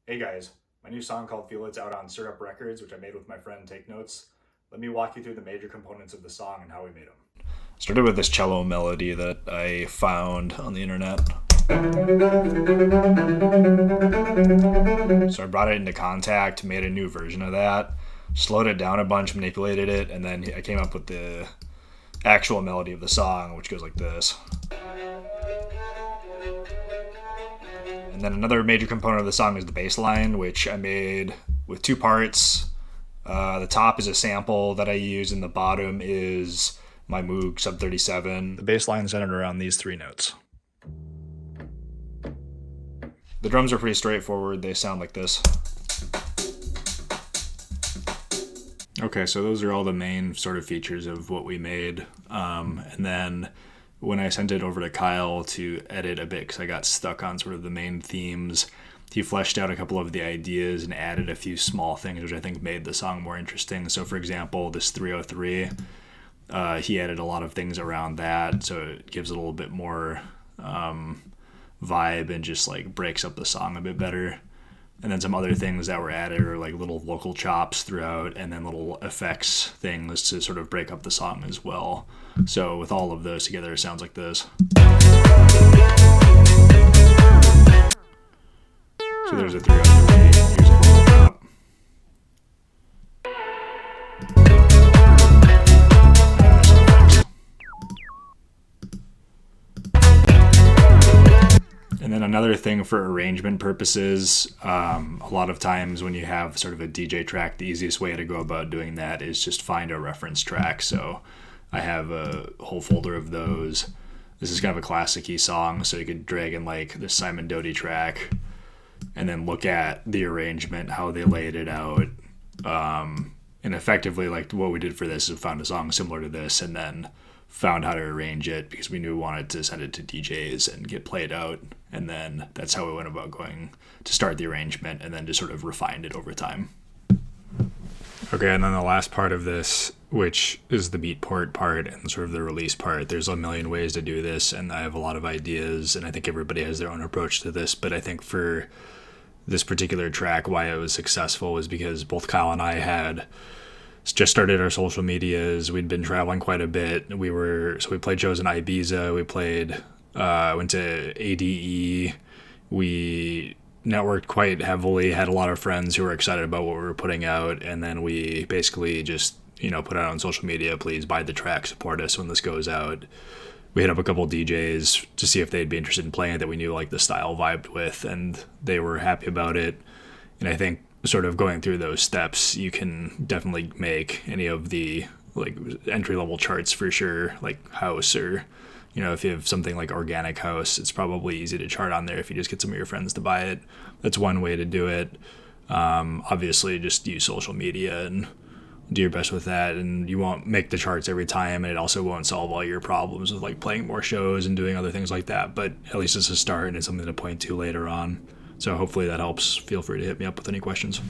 Hey guys, my new song called Feel It's out on Sirup Records, which I made with my friend Take Notes. Let me walk you through the major components of the song and how we made them. Started with this cello melody that I found on the internet. So I brought it into Contact, made a new version of that, slowed it down a bunch, manipulated it, and then I came up with the actual melody of the song, which goes like this. And then another major component of the song is the bass line, which I made with two parts. The top is a sample that I use, and the bottom is my Moog Sub 37. The bass line is centered around these three notes. The drums are pretty straightforward. They sound like this. Okay, so those are all the main sort of features of what we made. And then when I sent it over to Kyle to edit a bit, because I got stuck on sort of the main themes, he fleshed out a couple of the ideas and added a few small things, which I think made the song more interesting. So for example, this 303, he added a lot of things around that, so it gives it a little bit more vibe and just like breaks up the song a bit better. And then some other things that were added are like little vocal chops throughout, and then little effects things to sort of break up the song as well. So with all of those together, it sounds like this. So there's a 303, here's a vocal chop. And then another thing for arrangement purposes, a lot of times when you have sort of a DJ track, the easiest way to go about doing that is just find a reference track. So I have a whole folder of those. This is kind of a classic-y song, so you could drag in like the Simon Doty track and then look at the arrangement, how they laid it out. And effectively, like what we did for this is found a song similar to this and then found how to arrange it because we knew we wanted to send it to DJs and get played out. And then that's how we went about going to start the arrangement and then just sort of refined it over time. Okay, and then the last part of this, which is the Beatport part and sort of the release part, there's a million ways to do this, and I have a lot of ideas, and I think everybody has their own approach to this, but I think for this particular track, why it was successful was because both Kyle and I had just started our social medias. We'd been traveling quite a bit. We played shows in Ibiza. We went to ADE. We networked quite heavily, had a lot of friends who were excited about what we were putting out, and then we basically just, put it out on social media, please buy the track, support us when this goes out. We hit up a couple DJs to see if they'd be interested in playing it that we knew like the style vibed with, and they were happy about it. And I think sort of going through those steps, you can definitely make any of the like entry-level charts for sure, like house or if you have something like organic house, it's probably easy to chart on there if you just get some of your friends to buy it. That's one way to do it. Obviously, just use social media and do your best with that, and you won't make the charts every time, and it also won't solve all your problems with like playing more shows and doing other things like that, but at least it's a start and it's something to point to later on. So hopefully that helps. Feel free to hit me up with any questions.